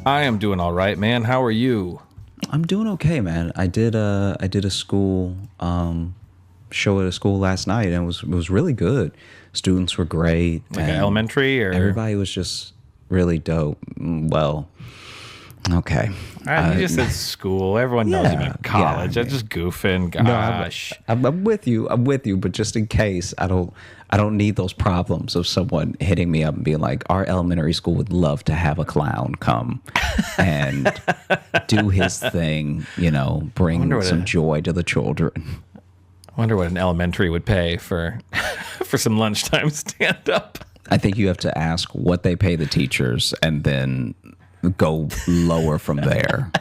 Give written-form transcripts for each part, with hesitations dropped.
I am doing all right, man. How are you? I'm doing okay, man. I did a school show at a school last night, and it was really good. Students were great, Like an and elementary or? everybody was just really dope. Well, okay. You just said school. Everyone knows you Yeah, meant college. I I'm mean, just goofing. no, Gosh. I'm with you. I'm with you. But just in case, I don't need those problems of someone hitting me up and being like, "Our elementary school would love to have a clown come and do his thing. Bring some joy to the children." I wonder what an elementary would pay for for some lunchtime stand up. I think you have to ask what they pay the teachers and then go lower from there.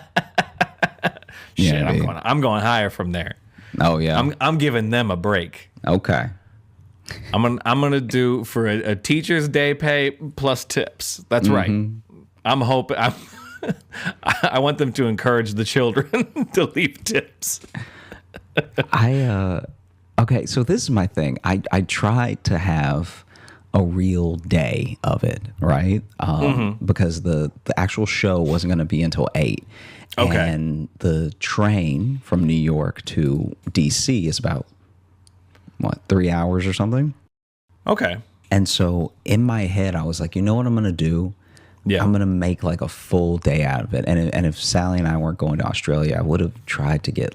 Shit, Yeah, I'm going higher from there. Oh yeah. I'm giving them a break. Okay. I'm gonna do for a teacher's day pay plus tips. That's right. I'm hoping I want them to encourage the children to leave tips. Okay, so this is my thing. I try to have a real day of it, right? Because the actual show wasn't going to be until 8. Okay. And the train from New York to DC is about, 3 hours or something? Okay. And so in my head, I was like, you know what I'm going to do? Yeah. I'm going to make like a full day out of it. And if Sally and I weren't going to Australia, I would have tried to get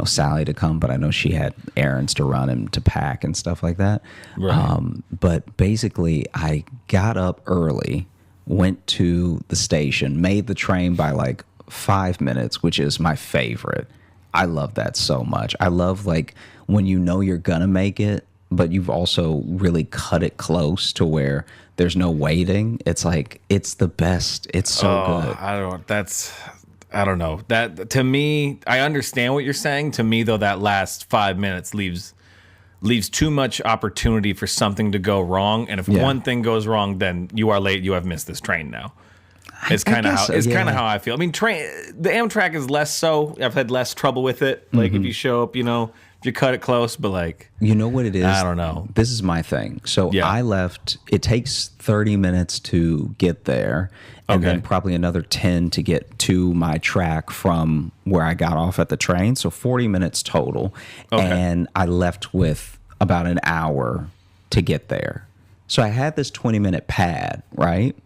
Sally to come, but I know she had errands to run and to pack and stuff like that. Right. But basically, I got up early, went to the station, made the train by like 5 minutes, which is my favorite. I love that so much. I love like when you know you're gonna make it, but you've also really cut it close to where there's no waiting. It's like it's the best. It's so good. I don't know. That to me, I understand what you're saying. To me, though, that last 5 minutes leaves too much opportunity for something to go wrong. And if one thing goes wrong, then you are late. You have missed this train now. It's kind of how I feel. I mean, the Amtrak is less so. I've had less trouble with it. Like if you show up, if you cut it close, but like you know what it is? I don't know. This is my thing. So I left. It takes 30 minutes to get there, and then probably another 10 to get to my track from where I got off at the train. So 40 minutes total. Okay. And I left with about an hour to get there. So I had this 20-minute pad, right?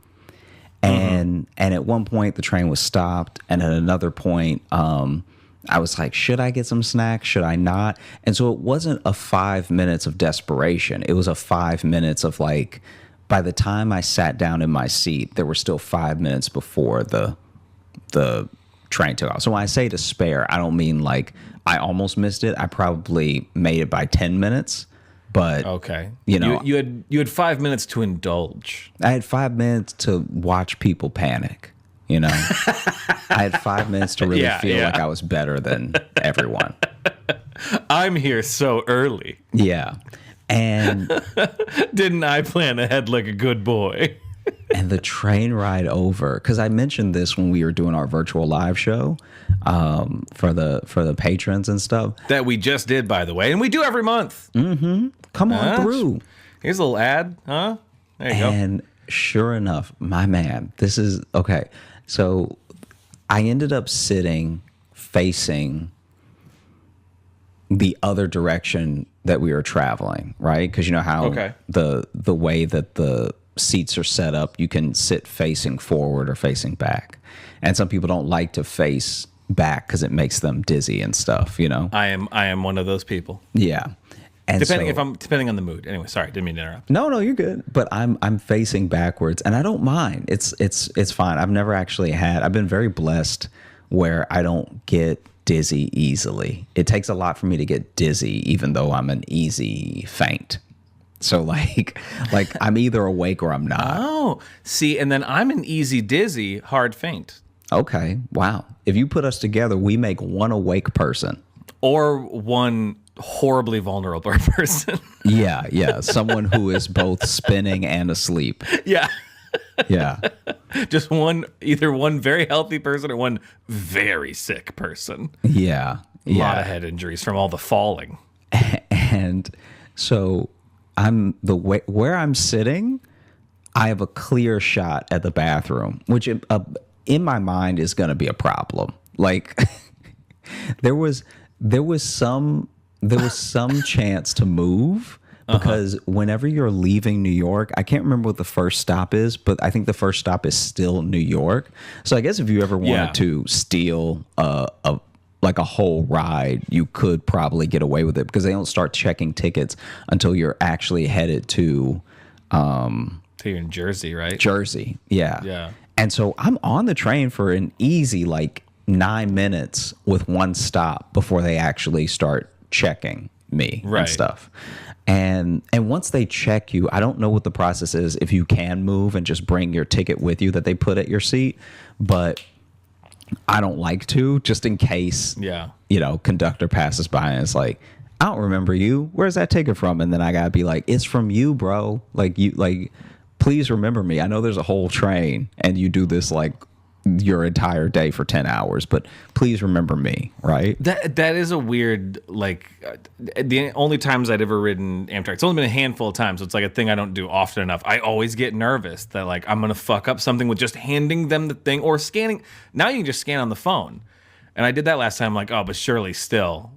And at one point the train was stopped, and at another point I was like, should I get some snacks? Should I not? And so it wasn't a 5 minutes of desperation. It was a 5 minutes of like, by the time I sat down in my seat, there were still 5 minutes before the train took off. So when I say to spare, I don't mean like I almost missed it. I probably made it by 10 minutes. But okay, you had 5 minutes to indulge. I had 5 minutes to watch people panic. I had 5 minutes to really feel like I was better than everyone. I'm here so early. Yeah. And didn't I plan ahead like a good boy? And the train ride over, because I mentioned this when we were doing our virtual live show for the patrons and stuff. That we just did, by the way. And we do every month. Come on through. Here's a little ad, huh? There you go. And sure enough, my man, this is, okay. So I ended up sitting facing the other direction that we were traveling, right? Because you know how the way that the seats are set up, you can sit facing forward or facing back. And some people don't like to face back because it makes them dizzy and stuff, I am one of those people. Yeah. And depending on the mood. Anyway, sorry, didn't mean to interrupt. No, you're good. But I'm facing backwards, and I don't mind. It's fine. I've been very blessed where I don't get dizzy easily. It takes a lot for me to get dizzy, even though I'm an easy faint. So like I'm either awake or I'm not. Oh, see, and then I'm an easy dizzy, hard faint. Okay, wow. If you put us together, we make one awake person. Or one horribly vulnerable person. Yeah. Someone who is both spinning and asleep. Yeah. Yeah. Just either one very healthy person or one very sick person. Yeah. A lot of head injuries from all the falling. And so where I'm sitting, I have a clear shot at the bathroom, which in my mind is going to be a problem. Like there was some chance to move because whenever you're leaving New York, I can't remember what the first stop is, but I think the first stop is still New York. So I guess if you ever wanted to steal a whole ride, you could probably get away with it because they don't start checking tickets until you're actually headed to you're in Jersey, right? Jersey, yeah. Yeah. And so I'm on the train for an easy 9 minutes with one stop before they actually start checking me and stuff. And once they check you, I don't know what the process is if you can move and just bring your ticket with you that they put at your seat, but I don't like to, just in case, conductor passes by and it's like, I don't remember you. Where's that ticket from? And then I gotta be like, it's from you, bro. Please remember me. I know there's a whole train and you do this your entire day for 10 hours, but please remember me, right? That is a weird, the only times I'd ever ridden Amtrak, it's only been a handful of times, so it's a thing I don't do often enough. I always get nervous that I'm going to fuck up something with just handing them the thing or scanning. Now you can just scan on the phone. And I did that last time, but surely still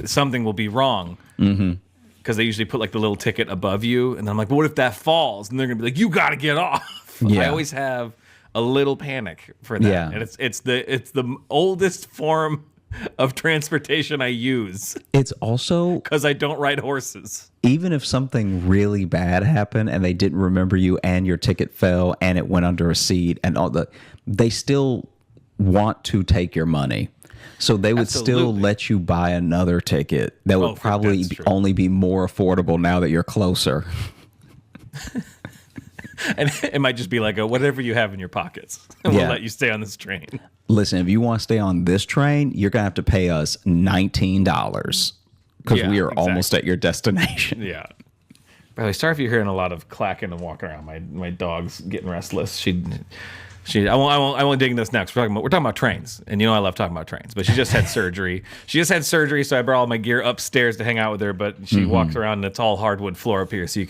something will be wrong. Mm-hmm. Because they usually put the little ticket above you, and then I'm like, but what if that falls? And they're going to be like, you got to get off. Yeah. I always have a little panic for that. Yeah. And it's the oldest form of transportation I use. It's also because I don't ride horses. Even if something really bad happened and they didn't remember you and your ticket fell and it went under a seat and they still want to take your money. So they would still let you buy another ticket that would probably only be more affordable now that you're closer. And it might just be whatever you have in your pockets. And we'll let you stay on this train. Listen, if you want to stay on this train, you're going to have to pay us $19 because we are almost at your destination. Yeah. By the way, sorry if you're hearing a lot of clacking and walking around. My dog's getting restless. I won't dig into this next. We're talking about trains, and I love talking about trains. But she just had surgery. So I brought all my gear upstairs to hang out with her. But she walks around, and it's all hardwood floor up here, so you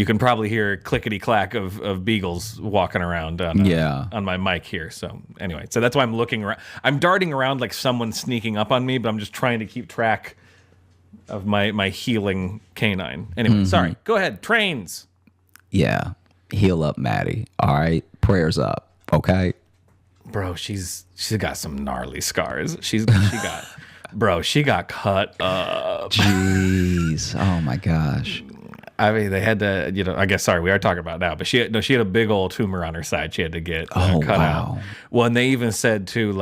can probably hear clickety clack of beagles walking around on my mic here. So anyway, that's why I'm looking around. I'm darting around like someone's sneaking up on me, but I'm just trying to keep track of my healing canine. Anyway, sorry. Go ahead. Trains. Yeah. Heal up, Maddie. All right. Prayers up. Okay. Bro, she's got some gnarly scars. She got cut up. Jeez. Oh my gosh. I mean, they had to, I guess, sorry, we are talking about now, but she had a big old tumor on her side she had to get cut out. Well, and they even said, too,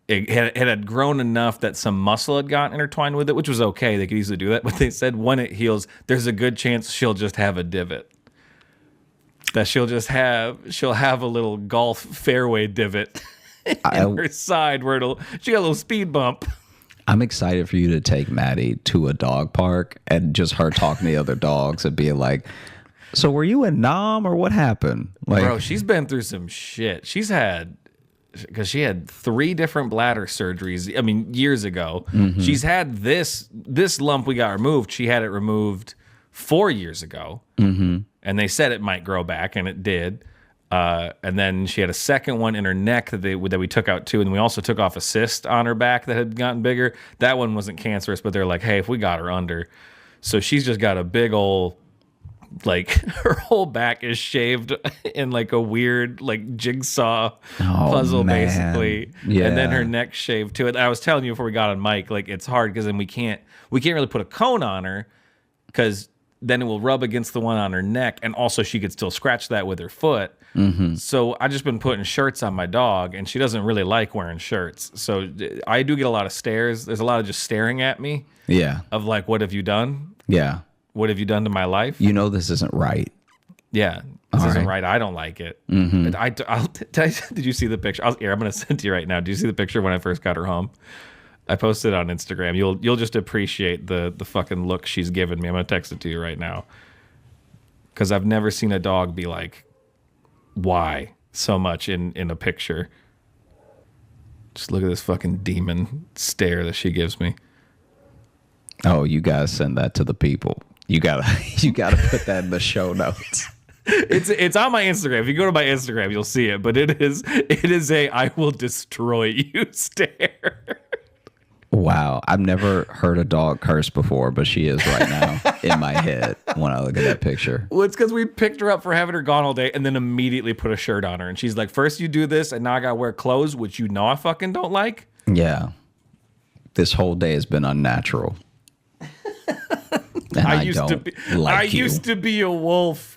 it had grown enough that some muscle had gotten intertwined with it, which was okay. They could easily do that. But they said when it heals, there's a good chance she'll just have a divot. That she'll have a little golf fairway divot in her side where she got a little speed bump. I'm excited for you to take Maddie to a dog park and just her talking to the other dogs and being like, so were you in Nam or what happened? Bro, she's been through some shit. Because she had 3 different bladder surgeries, years ago. Mm-hmm. She's had this lump we got removed. She had it removed 4 years ago. Mm-hmm. And they said it might grow back, and it did. And then she had a second one in her neck that we took out too. And we also took off a cyst on her back that had gotten bigger. That one wasn't cancerous, but they're like, hey, if we got her under. So she's just got a big old, her whole back is shaved in a weird, jigsaw puzzle, basically. Yeah. And then her neck shaved too. And I was telling you before we got on mic, it's hard because then we can't really put a cone on her because then it will rub against the one on her neck, and also she could still scratch that with her foot. Mm-hmm. So I just been putting shirts on my dog, and she doesn't really like wearing shirts. So I do get a lot of stares. There's a lot of just staring at me. Yeah. Of what have you done? Yeah. What have you done to my life? This isn't right. Yeah. This isn't right. I don't like it. Mm-hmm. Did you see the picture? I'm going to send it to you right now. Do you see the picture when I first got her home? I posted it on Instagram. You'll just appreciate the fucking look she's given me. I'm gonna text it to you right now. Because I've never seen a dog be like, why so much in a picture. Just look at this fucking demon stare that she gives me. Oh, you gotta send that to the people. You gotta put that in the show notes. It's on my Instagram. If you go to my Instagram, you'll see it. But it is a I will destroy you stare. Wow. I've never heard a dog curse before, but she is right now in my head when I look at that picture. Well, it's because we picked her up for having her gone all day and then immediately put a shirt on her. And she's like, first you do this, and now I got to wear clothes, which you know I fucking don't like. Yeah. This whole day has been unnatural. And I used to be a wolf.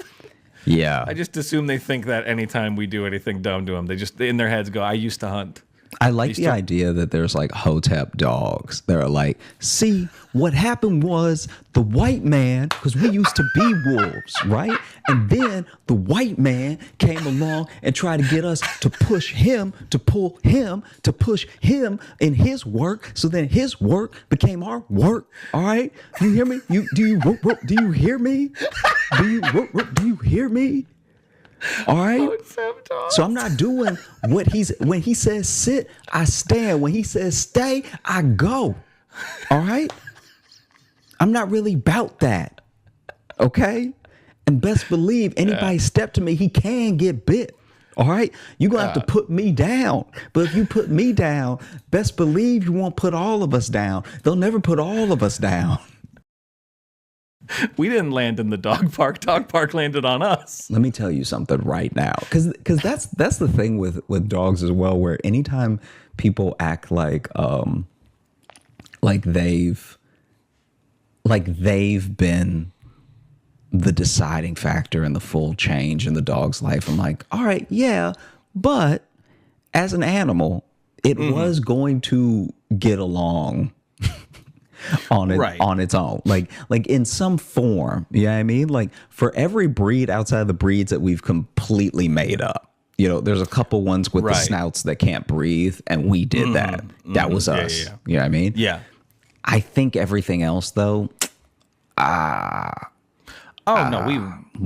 Yeah. I just assume they think that anytime we do anything dumb to them, they just in their heads go, I used to hunt. I like the idea that there's like Hotep dogs that are like, see, what happened was the white man, because we used to be wolves, right? And then the white man came along and tried to get us to push him, to pull him, to push him in his work. So then his work became our work. All right. Do you hear me? Do you hear me? Do you hear me? All right. So I'm not doing what when he says sit, I stand. When he says stay, I go. All right. I'm not really about that. Okay. And best believe anybody step to me, he can get bit. All right. You're going to have to put me down. But if you put me down, best believe you won't put all of us down. They'll never put all of us down. We didn't land in the dog park. Dog park landed on us. Let me tell you something right now, because that's the thing with dogs as well, where anytime people act like they've been the deciding factor in the full change in the dog's life, I'm like, all right, yeah, but as an animal, it was going to get along on its own, like in some form. You know what I mean? Like for every breed outside of the breeds that we've completely made up, you know, there's a couple ones with the snouts that can't breathe, and we did that. That was us. Yeah. You know what I mean? Yeah. I think everything else though, no,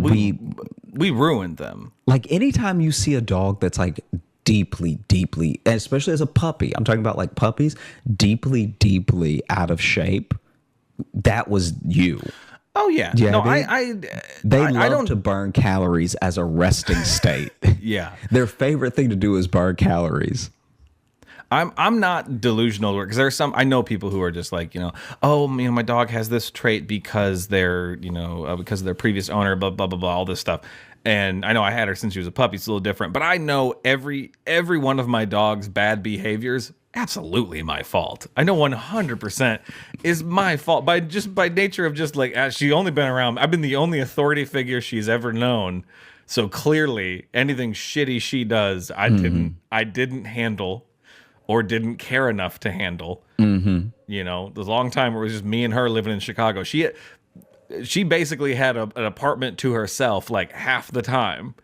we ruined them. Like anytime you see a dog that's like deeply, and especially as a puppy, I'm talking about like puppies, deeply out of shape, that was you. Oh yeah. Yeah, no, they love to burn calories as a resting state. Yeah. Their favorite thing to do is burn calories. I'm not delusional, because there's some, I know people who are just like, my dog has this trait because they're, because of their previous owner, blah, blah, blah, blah, all this stuff. And I know I had her since she was a puppy. It's a little different, but I know every one of my dog's bad behaviors, absolutely my fault. I know 100% is my fault by nature of just like, she only been around. I've been the only authority figure she's ever known. So clearly anything shitty she does, I didn't handle or didn't care enough to handle. The long time where it was just me and her living in Chicago. She basically had an apartment to herself like half the time.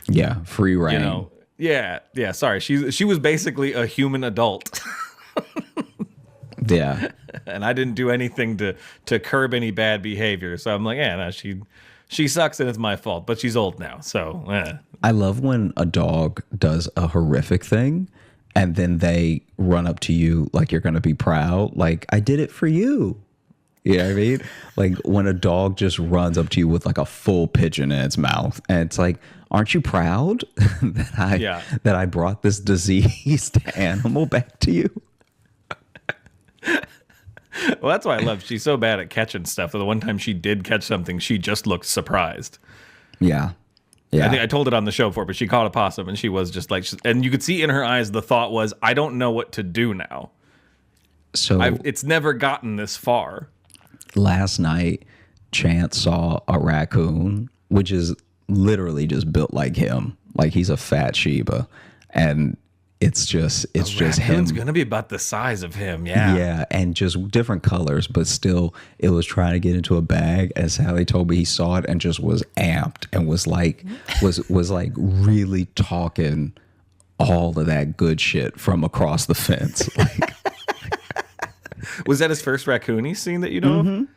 Yeah, free reign. Yeah. Sorry, she was basically a human adult. Yeah, and I didn't do anything to curb any bad behavior. So I'm like, she sucks and it's my fault. But she's old now, so. I love when a dog does a horrific thing, and then they run up to you like you're going to be proud. Like, I did it for you. You know what I mean? Like when a dog just runs up to you with like a full pigeon in its mouth, and it's like, aren't you proud that I brought this diseased animal back to you? Well, that's why I love. She's so bad at catching stuff. The one time she did catch something, she just looked surprised. Yeah. I think I told it on the show before, but she caught a possum and she was just like, and you could see in her eyes the thought was, I don't know what to do now. So it's never gotten this far. Last night, Chance saw a raccoon, which is literally just built like him. Like he's a fat Shiba. And it's just him. Raccoon's going to be about the size of him. Yeah. Yeah. And just different colors, but still it was trying to get into a bag. As Sally told me, he saw it and just was amped and was like really talking all of that good shit from across the fence. Like, was that his first raccoon he's seen that you know of?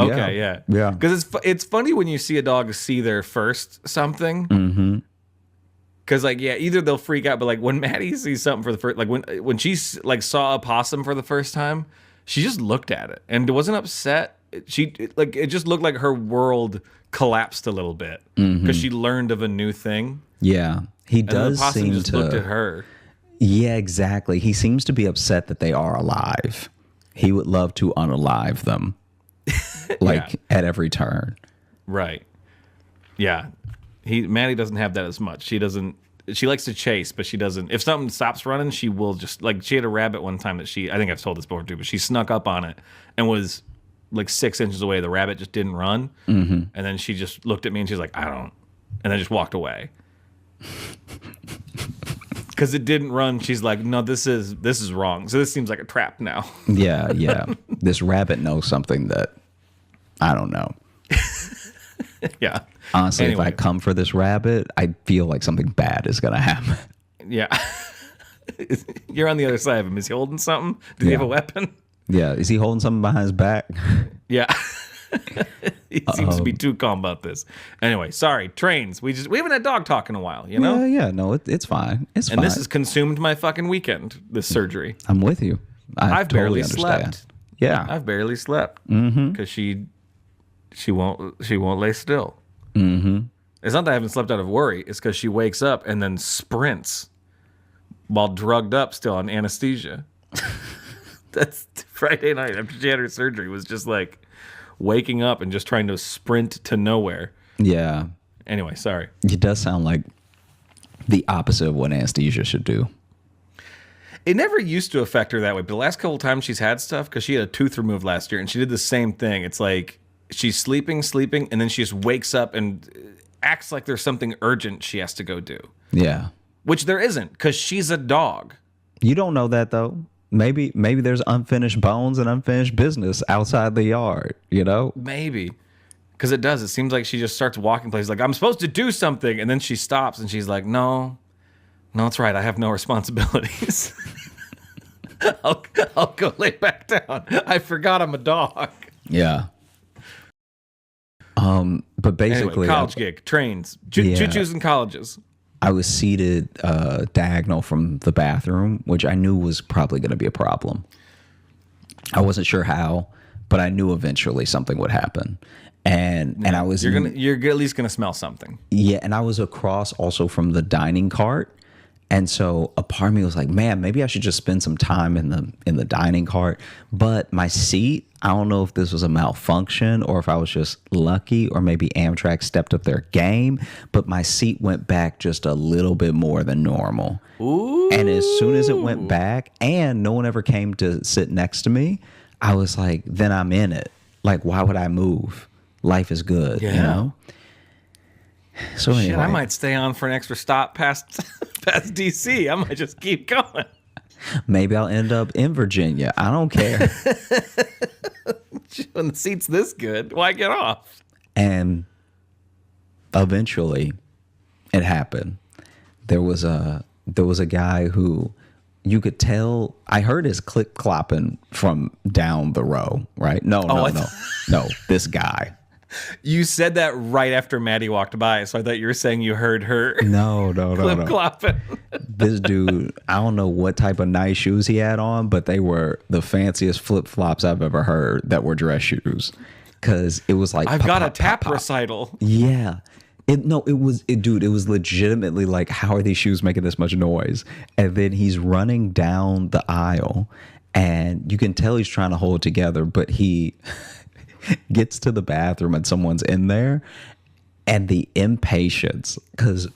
Okay, yeah. Because it's funny when you see a dog see their first something. Because either they'll freak out, but like when Maddie sees something for the first, like when she like saw a possum for the first time, she just looked at it and wasn't upset. it just looked like her world collapsed a little bit because she learned of a new thing. Yeah, he And does the possum seem just to looked at her. Yeah, exactly. He seems to be upset that they are alive. He would love to unalive them, like at every turn. Right. Yeah. Maddie doesn't have that as much. She doesn't. She likes to chase, but she doesn't. If something stops running, she will just like. She had a rabbit one time that I think I've told this before too, but she snuck up on it and was like 6 inches away. The rabbit just didn't run, and then she just looked at me and she's like, "I don't," and then just walked away. Because it didn't run, she's like, "No, this is wrong. So this seems like a trap now." Yeah, yeah. This rabbit knows something that I don't know. Yeah. Honestly, Anyway. if I come for this rabbit, I feel like something bad is going to happen. Yeah. You're on the other side of him. Is he holding something? Does he have a weapon? Yeah. Is he holding something behind his back? Yeah. He seems to be too calm about this. Anyway, sorry. Trains. We haven't had dog talk in a while, you know? Yeah. No, it's fine. It's fine. And this has consumed my fucking weekend, this surgery. I'm with you. I've totally barely understand. slept. Yeah. I've barely slept. Because she won't lay still. It's not that I haven't slept out of worry. It's because she wakes up and then sprints while drugged up still on anesthesia. That's Friday night after she had her surgery was just like waking up and just trying to sprint to nowhere. Yeah. Anyway, sorry. It does sound like the opposite of what anesthesia should do. It never used to affect her that way, but the last couple times she's had stuff, because she had a tooth removed last year, and she did the same thing. It's like she's sleeping, and then she just wakes up and acts like there's something urgent she has to go do. Yeah. Which there isn't, because she's a dog. You don't know that, though. Maybe there's unfinished bones and unfinished business outside the yard, you know? Maybe. Because it does. It seems like she just starts walking places like, I'm supposed to do something, and then she stops, and she's like, no, it's right. I have no responsibilities. I'll go lay back down. I forgot I'm a dog. Yeah. But basically, Anyway, college gig, trains, choo-choos and colleges. I was seated diagonal from the bathroom, which I knew was probably going to be a problem. I wasn't sure how, but I knew eventually something would happen. And I was You're at least gonna smell something. Yeah, and I was across also from the dining cart. And so a part of me was like, man, maybe I should just spend some time in the dining cart. But my seat, I don't know if this was a malfunction or if I was just lucky or maybe Amtrak stepped up their game. But my seat went back just a little bit more than normal. Ooh. And as soon as it went back and no one ever came to sit next to me, I was like, then I'm in it. Like, why would I move? Life is good, you know? So anyway. Shit, I might stay on for an extra stop past DC. I might just keep going. Maybe I'll end up in Virginia. I don't care. When the seat's this good, why get off? And eventually it happened. There was a guy who you could tell, I heard his click clopping from down the row, right? No, this guy. You said that right after Maddie walked by, so I thought you were saying you heard her. No. Clip clopping. This dude, I don't know what type of nice shoes he had on, but they were the fanciest flip flops I've ever heard that were dress shoes. Because it was like, I've got a tap recital. Yeah. It was legitimately like, how are these shoes making this much noise? And then he's running down the aisle, and you can tell he's trying to hold it together, but he gets to the bathroom and someone's in there, and the impatience, because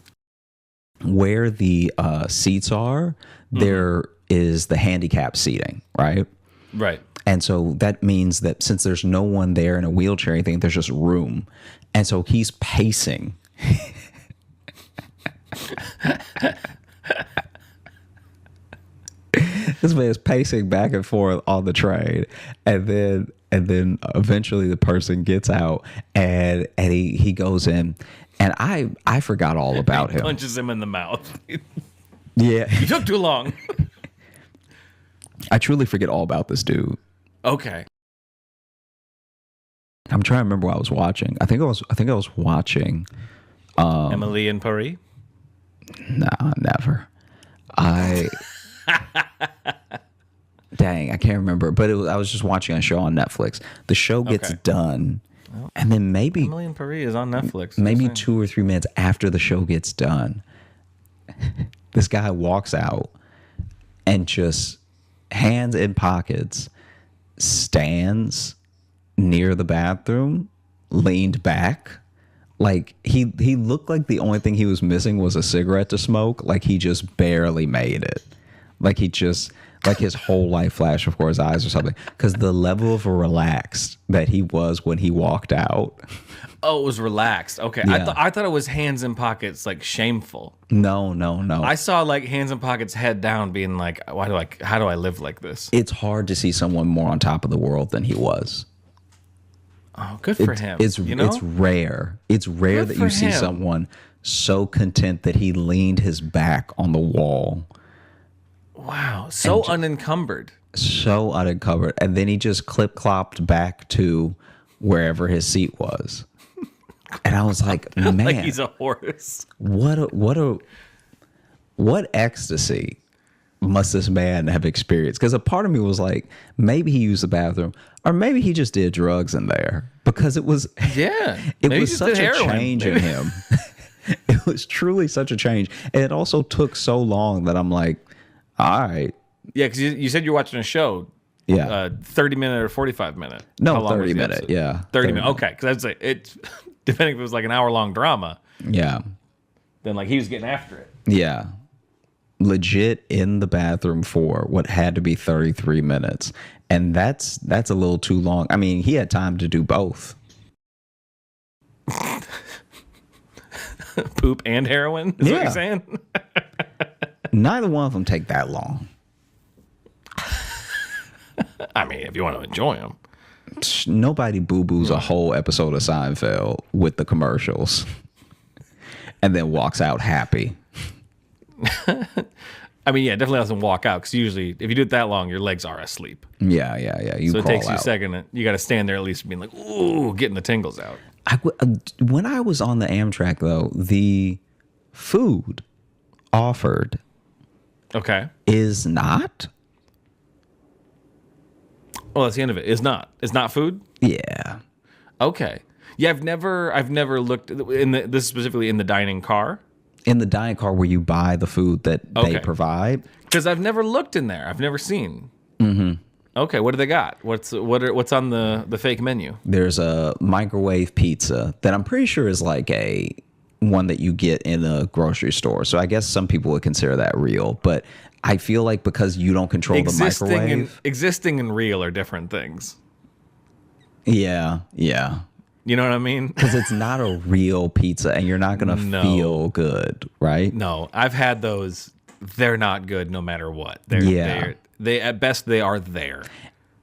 where the seats are, there is the handicap seating, right? Right. And so that means that since there's no one there in a wheelchair or anything, there's just room. And so he's pacing. This man is pacing back and forth on the train. And then eventually the person gets out and he goes in. And I forgot all about him. Punches him in the mouth. Yeah. You took too long. I truly forget all about this dude. Okay. I'm trying to remember what I was watching. I think I was watching Emily in Paris? Nah, never. Dang, can't remember, but I was just watching a show on Netflix. The show gets done, and then maybe Emily in Paris is on Netflix. maybe 2 or 3 minutes after the show gets done, this guy walks out and just hands in pockets stands near the bathroom, leaned back. Like he looked like the only thing he was missing was a cigarette to smoke. Like he just barely made it. Like his whole life flashed before his eyes or something. Because the level of relaxed that he was when he walked out. Oh, it was relaxed. Okay, Yeah. I thought it was hands in pockets, like shameful. No. I saw like hands in pockets, head down, being like, how do I live like this? It's hard to see someone more on top of the world than he was. Oh, good for him. It's rare. It's rare Good that for you see him. someone so content that he leaned his back on the wall. Wow, so unencumbered. So uncovered, and then he just clip-clopped back to wherever his seat was. And I was like, man, Like he's a horse. what ecstasy must this man have experienced? Because a part of me was like, maybe he used the bathroom, or maybe he just did drugs in there, because it was Yeah, it maybe he was just such did a heroin. change in him. It was truly such a change, and it also took so long that I'm like, all right, Yeah, because you said you're watching a show. yeah, 30-minute or 45-minute. no, How long was 30 the minute, episode? yeah, 30 minutes. Okay, because I'd say it's depending if it was like an hour-long drama, yeah. then like he was getting after it. Yeah. Legit in the bathroom for what had to be 33 minutes. And that's a little too long. I mean, he had time to do both. Poop and heroin is what Yeah. you're saying? Neither one of them take that long. I mean, if you want to enjoy them. Nobody boo-boos a whole episode of Seinfeld with the commercials and then walks out happy. I mean, yeah, definitely doesn't walk out, because usually if you do it that long, your legs are asleep. Yeah. You So it crawl takes you a out. second. You got to stand there at least being like, ooh, getting the tingles out. When I was on the Amtrak, though, the food offered Okay. is not. Well, that's the end of it. It's not food. Yeah. Okay. Yeah, I've never looked in this specifically in the dining car, In the dining car where you buy the food that Okay. they provide. because I've never looked in there. I've never seen. Mm-hmm. Okay, what do they got? What's on the fake menu? There's a microwave pizza that I'm pretty sure is like a one that you get in a grocery store. So I guess some people would consider that real, but I feel like because you don't control the microwave. Existing and real are different things. Yeah. You know what I mean? Because it's not a real pizza and you're not going to No. feel good, right? No, I've had those. They're not good no matter what. They at best they are there.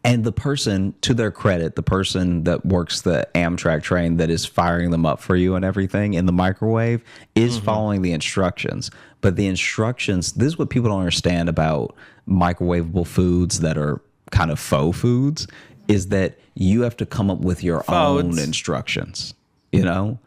And the person, to their credit, the person that works the Amtrak train that is firing them up for you and everything in the microwave is following the instructions. But the instructions, this is what people don't understand about microwavable foods that are kind of faux foods, is that you have to come up with your own Faux. instructions. You know?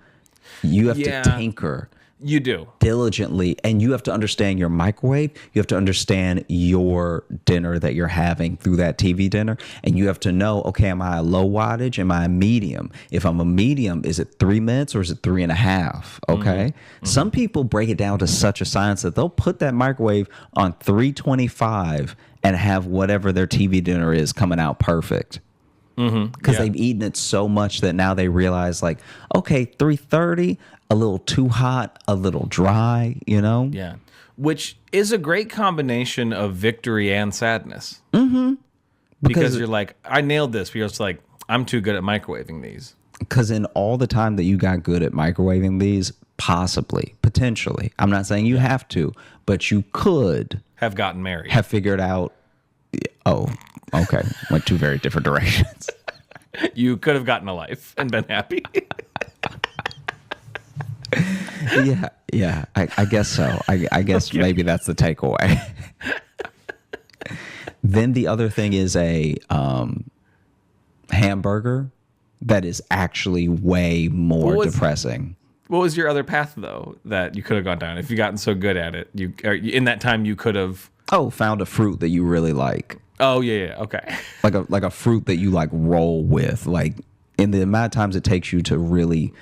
You have Yeah. to tinker You do. diligently, and you have to understand your microwave. You have to understand your dinner that you're having through that TV dinner, and you have to know, okay, am I a low wattage? Am I a medium? If I'm a medium, is it 3 minutes or is it 3.5? Okay. Some people break it down to such a science that they'll put that microwave on 325 and have whatever their TV dinner is coming out perfect. Because they've eaten it so much that now they realize, like, okay, 330, a little too hot, a little dry, you know? Yeah. Which is a great combination of victory and sadness. Mm-hmm. Because you're like, I nailed this. Because like, I'm too good at microwaving these. Because in all the time that you got good at microwaving these, possibly, potentially, I'm not saying you have to, but you could Have gotten married. have figured out, oh, okay, went two very different directions. You could have gotten a life and been happy. Yeah, I guess so. I guess maybe that's the takeaway. Then the other thing is a hamburger that is actually way more depressing. What was your other path though that you could have gone down if you gotten so good at it? In that time you could have. Oh, found a fruit that you really like Oh yeah. Okay. Like a fruit that you like roll with, like in the amount of times it takes you to really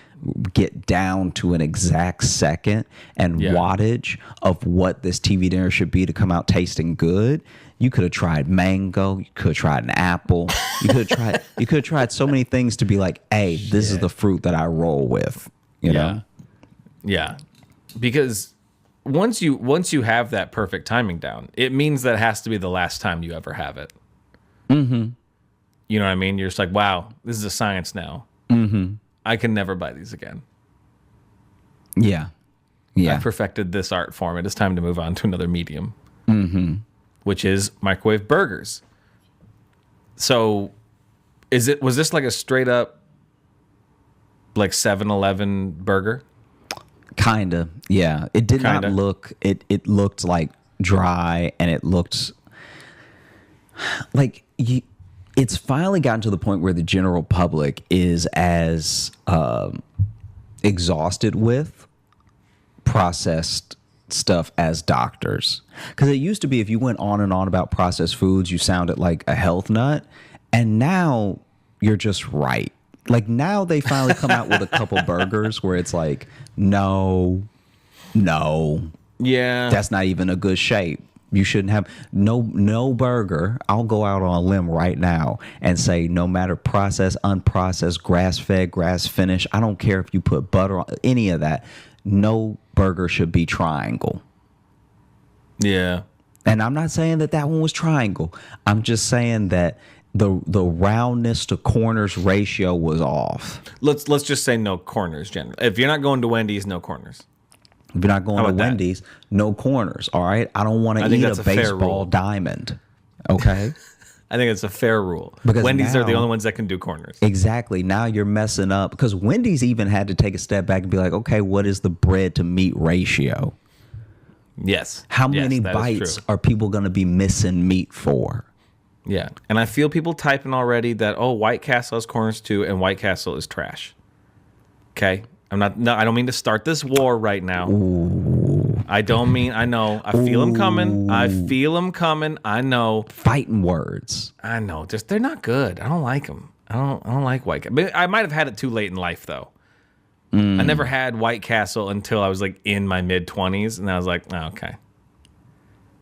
get down to an exact second and wattage of what this TV dinner should be to come out tasting good. You could have tried mango. You could have tried an apple. You could have tried so many things to be like, hey, this is the fruit that I roll with. You know? Yeah. Because once you have that perfect timing down, it means that it has to be the last time you ever have it. Mm-hmm. You know what I mean? You're just like, wow, this is a science now. Mm-hmm. I can never buy these again. Yeah. Yeah. I perfected this art form. It is time to move on to another medium. Mm-hmm. Which is microwave burgers. So was this like a straight up like 7-Eleven burger? Kinda, yeah. It did not look. It looked like dry, and it looked like it's finally gotten to the point where the general public is as exhausted with processed stuff as doctors. Because it used to be if you went on and on about processed foods, you sounded like a health nut, and now you're just right. Like now they finally come out with a couple burgers where it's like, no, yeah, that's not even a good shape. You shouldn't have no burger. I'll go out on a limb right now and say no matter processed, unprocessed, grass-fed, grass-finished, I don't care if you put butter on any of that. No burger should be triangle. Yeah. And I'm not saying that one was triangle. I'm just saying that the roundness to corners ratio was off. Let's just say no corners generally. If you're not going to Wendy's, no corners. If you're not going to Wendy's, no corners. All right. I don't want to eat a baseball diamond. Okay. I think it's a fair rule. Because Wendy's are the only ones that can do corners. Exactly. Now you're messing up because Wendy's even had to take a step back and be like, okay, what is the bread to meat ratio? Yes. How many bites are people going to be missing meat for? Yeah. And I feel people typing already that, oh, White Castle has corners too, and White Castle is trash. Okay. I don't mean to start this war right now. Ooh. I don't mean, I know. I feel them coming. I know. Fighting words. I know. They're not good. I don't like them. I don't like White Castle. I might have had it too late in life, though. I never had White Castle until I was like in my mid-20s, and I was like, oh, okay.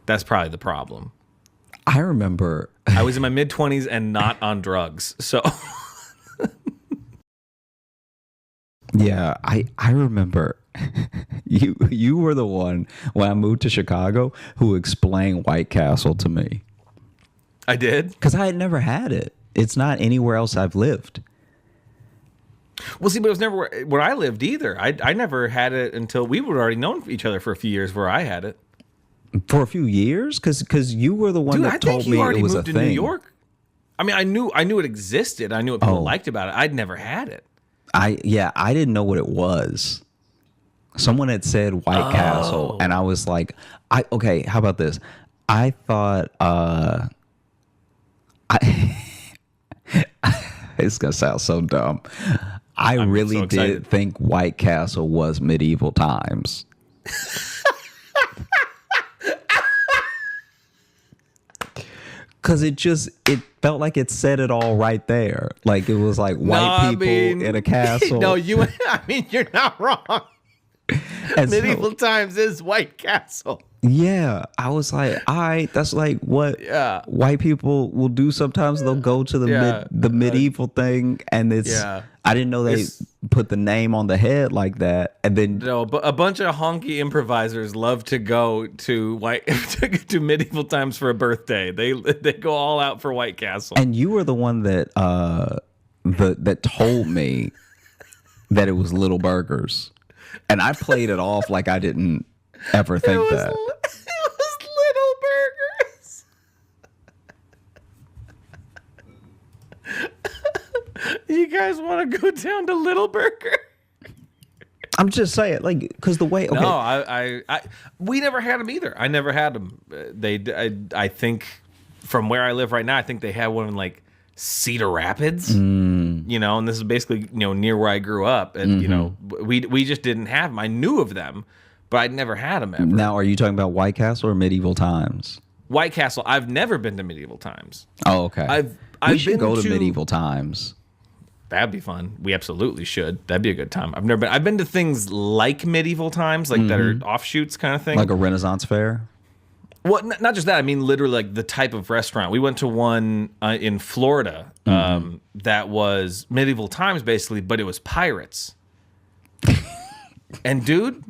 That's probably the problem. I remember. I was in my mid-20s and not on drugs, so. Yeah, I remember you were the one when I moved to Chicago who explained White Castle to me. I did? Because I had never had it. It's not anywhere else I've lived. Well, see, but it was never where I lived either. I never had it until we would already known each other for a few years where I had it. For a few years? Because you were the one that told me it was a thing. New York. I mean, I knew it existed. I knew what people liked about it. I'd never had it. I didn't know what it was. Someone had said White Castle, and I was like, okay, how about this? I thought it's gonna sound so dumb. I'm really did think White Castle was medieval times. Because it felt like it said it all right there. Like it was like white people in a castle. No, you're not wrong. Medieval times is White Castle. Yeah, I was like, that's like what white people will do sometimes. They'll go to the medieval thing, and it's. I didn't know they put the name on the head like that, and then but a bunch of honky improvisers love to go to to medieval times for a birthday. They go all out for White Castle. And you were the one that that told me that it was Little Burgers, and I played it off like I didn't ever think that. It was Little Burgers. You guys want to go down to Little Burger? I'm just saying, like, because the way. Okay. No, we never had them either. I never had them. I think from where I live right now, I think they had one in like Cedar Rapids. You know, and this is basically near where I grew up, and we just didn't have them. I knew of them, but I'd never had them ever. Now, are you talking about White Castle or medieval times? White Castle. I've never been to Medieval Times. Oh, okay. I've should been go to Medieval Times. That'd be fun. We absolutely should. That'd be a good time. I've been to things like Medieval Times, like that are offshoots kind of thing. Like a Renaissance fair? Well, not just that. I mean, literally, like the type of restaurant. We went to one in Florida that was Medieval Times, basically, but it was pirates. And dude,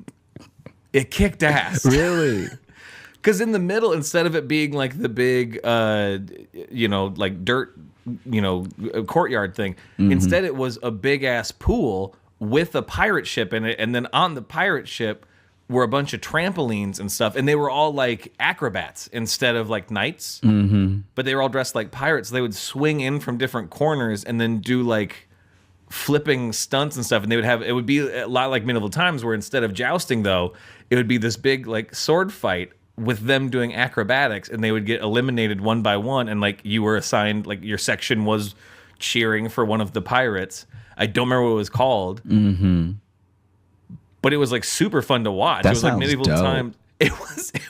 it kicked ass. Really? Because in the middle, instead of it being like the big, like dirt, courtyard thing, instead it was a big ass pool with a pirate ship in it, and then on the pirate ship were a bunch of trampolines and stuff, and they were all like acrobats instead of like knights, but they were all dressed like pirates. They would swing in from different corners and then do like flipping stunts and stuff, and it would be a lot like Medieval Times, where instead of jousting though, it would be this big like sword fight with them doing acrobatics, and they would get eliminated one by one, and like you were assigned, like your section was cheering for one of the pirates. I don't remember what it was called. But it was like super fun to watch. That it was like sounds Medieval dope. Times. It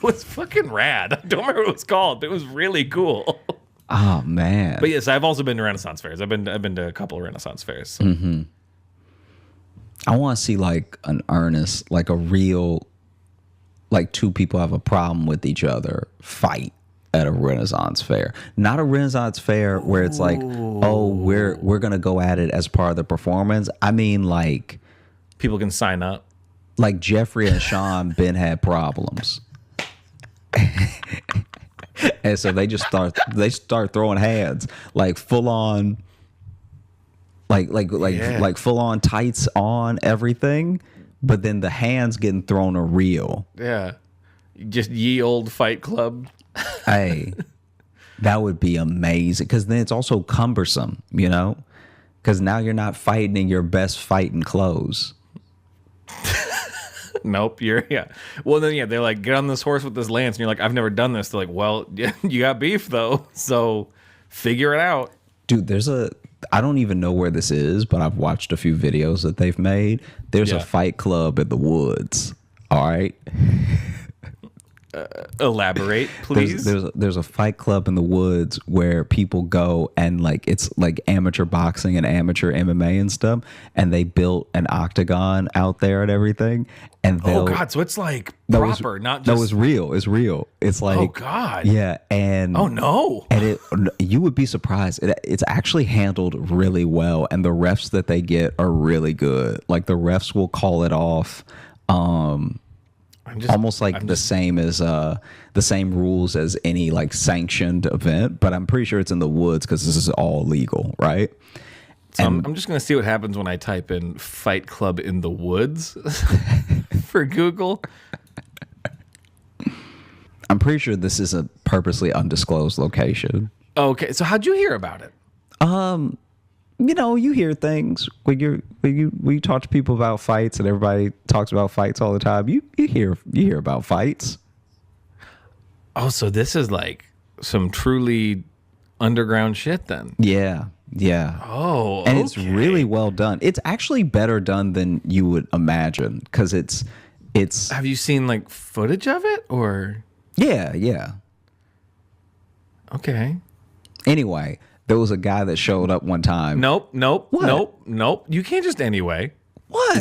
was fucking rad. I don't remember what it was called, but it was really cool. Oh man. But yes, I've also been to Renaissance fairs. I've been to a couple of Renaissance fairs. I want to see like an earnest, like a real, like two people have a problem with each other fight at a Renaissance fair. Not a Renaissance fair where it's like, oh, we're gonna go at it as part of the performance. I mean, like People can sign up. like Jeffrey and Sean been had problems. And so they start throwing hands like full on like full on tights on everything, but then the hands getting thrown are real. Yeah. Just ye old Fight Club. Hey, that would be amazing, because then it's also cumbersome, because now you're not fighting in your best fighting clothes. Nope. Well, then, they're like, get on this horse with this lance. And you're like, I've never done this. They're like, well, yeah, you got beef, though. So figure it out. Dude, I don't even know where this is, but I've watched a few videos that they've made. There's a fight club in the woods. All right. Elaborate, please. There's a fight club in the woods where people go, and like it's like amateur boxing and amateur MMA and stuff, and they built an octagon out there and everything. And oh god, so it's like proper, not just. No, it's real. It's real. It's like, oh god, yeah, and oh no, and you would be surprised. It's actually handled really well, and the refs that they get are really good. Like the refs will call it off. The same rules as any like sanctioned event, but I'm pretty sure it's in the woods because this is all legal, right? So I'm just gonna see what happens when I type in "fight club in the woods" for Google. I'm pretty sure this is a purposely undisclosed location. Okay, so how'd you hear about it? You hear things when you talk to people about fights, and everybody talks about fights all the time. You hear about fights. Oh, so this is like some truly underground shit then. Yeah. Oh, and it's really well done. It's actually better done than you would imagine, because it's. Have you seen like footage of it or? Yeah. Okay. Anyway. There was a guy that showed up one time. Nope. What? Nope. You can't just anyway. What?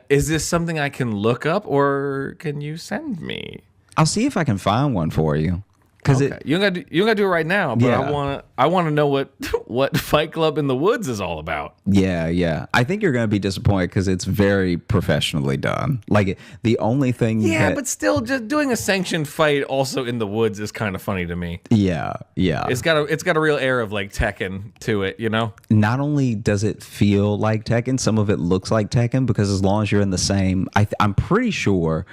Is this something I can look up, or can you send me? I'll see if I can find one for you. Okay. You don't gotta do it right now, but Yeah. I wanna know what Fight Club in the Woods is all about. Yeah. I think you're gonna be disappointed because it's very professionally done. Like the only thing. Yeah, but still, just doing a sanctioned fight also in the woods is kind of funny to me. Yeah. It's got a real air of like Tekken to it, Not only does it feel like Tekken, some of it looks like Tekken, because as long as you're in the same, I'm pretty sure,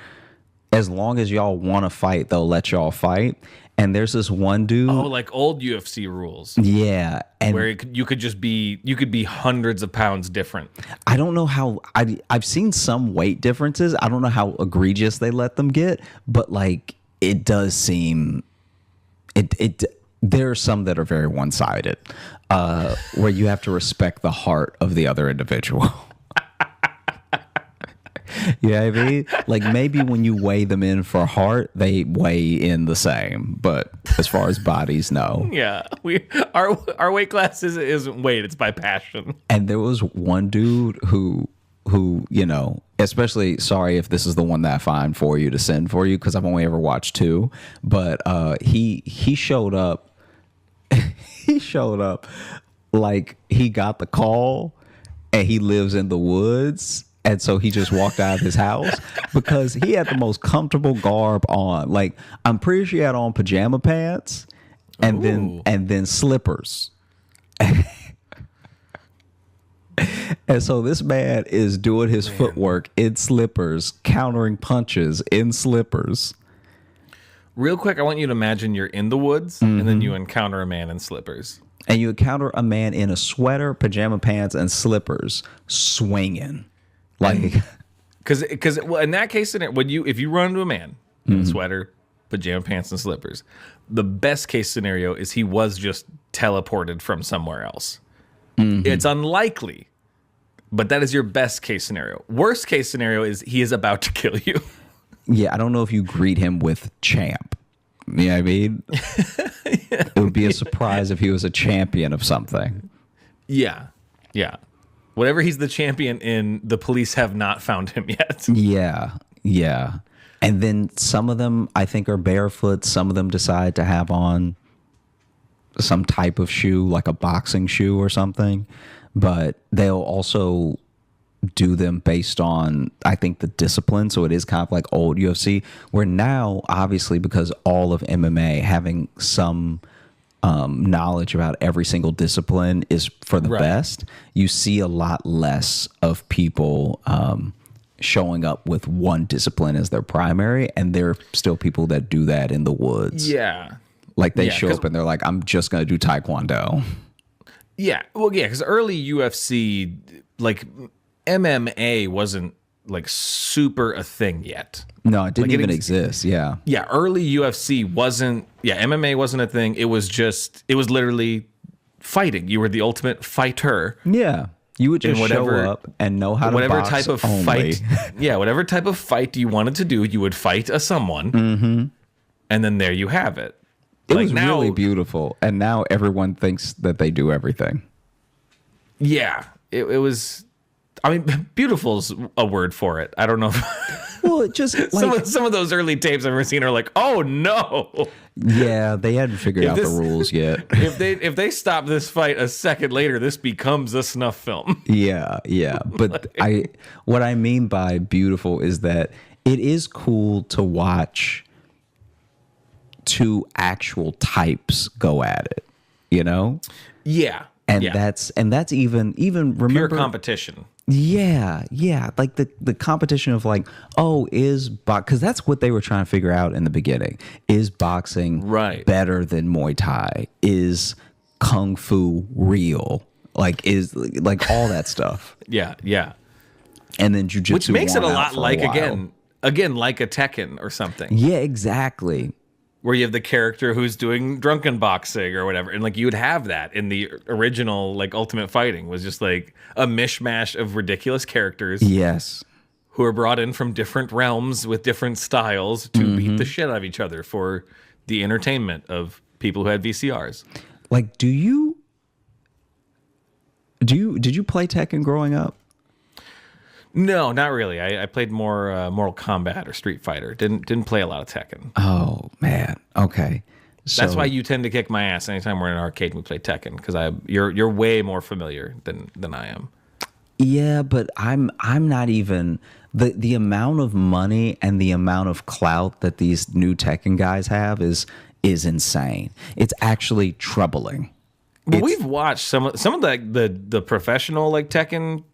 as long as y'all want to fight, they'll let y'all fight. And there's this one dude. Oh, like old UFC rules. Yeah, and where you could be hundreds of pounds different. I don't know how. I've seen some weight differences. I don't know how egregious they let them get, but like it does seem there are some that are very one-sided, where you have to respect the heart of the other individual. You know what I mean? Like maybe when you weigh them in for heart, they weigh in the same. But as far as bodies, no. Yeah, our weight class isn't weight; it's by passion. And there was one dude who especially sorry if this is the one that I find for you to send for you because I've only ever watched two, but he showed up. He showed up like he got the call and he lives in the woods. And so he just walked out of his house because he had the most comfortable garb on. Like I'm pretty sure he had on pajama pants and then slippers. And so this man is doing his footwork in slippers, countering punches in slippers. Real quick, I want you to imagine you're in the woods and then you encounter a man in slippers. And you encounter a man in a sweater, pajama pants, and slippers swinging. Like, because in that case, if you run into a man in a sweater, pajama pants, and slippers, the best case scenario is he was just teleported from somewhere else. It's unlikely, but that is your best case scenario. Worst case scenario is he is about to kill you. Yeah, I don't know if you greet him with champ. You know what I mean? It would be a surprise if he was a champion of something. Yeah. Whatever he's the champion in, the police have not found him yet. Yeah. And then some of them, I think, are barefoot. Some of them decide to have on some type of shoe, like a boxing shoe or something. But they'll also do them based on, I think, the discipline. So it is kind of like old UFC, where now, obviously, because all of MMA having some knowledge about every single discipline is for the best, you see a lot less of people showing up with one discipline as their primary, and there are still people that do that in the woods. Yeah. Like they show up and they're like, I'm just going to do Taekwondo. Yeah. Well, yeah, because early UFC, like MMA wasn't like super a thing yet. No, it didn't even exist. Yeah. Yeah. Early UFC wasn't, MMA wasn't a thing. It was literally fighting. You were the ultimate fighter. Yeah. You would just show up and know how to whatever box type of only. fight. Yeah. Whatever type of fight you wanted to do, you would fight someone. Mm-hmm. And then there you have it. It was really beautiful. And now everyone thinks that they do everything. Yeah. It was, I mean, beautiful's a word for it. I don't know. Well, it just like some of those early tapes I've ever seen are like, oh no. Yeah, they hadn't figured out the rules yet. If they stop this fight a second later, this becomes a snuff film. Yeah. But what I mean by beautiful is that it is cool to watch two actual types go at it, you know? Yeah. And that's even remember pure competition. Yeah. Like the competition of like, because that's what they were trying to figure out in the beginning. Is boxing better than Muay Thai? Is Kung Fu real? Like, is like all that stuff. Yeah. And then Jiu-Jitsu, which makes it a lot like, again, like a Tekken or something. Yeah, exactly. Where you have the character who's doing drunken boxing or whatever. And like you would have that in the original like Ultimate Fighting was just like a mishmash of ridiculous characters. Yes. Who are brought in from different realms with different styles to beat the shit out of each other for the entertainment of people who had VCRs. Like, did you play Tekken growing up? No, not really. I played more Mortal Kombat or Street Fighter. Didn't play a lot of Tekken. Oh man. Okay. So, that's why you tend to kick my ass anytime we're in an arcade and we play Tekken, because you're way more familiar than I am. Yeah, but I'm not even the amount of money and the amount of clout that these new Tekken guys have is insane. It's actually troubling. But we've watched some of the professional like Tekken.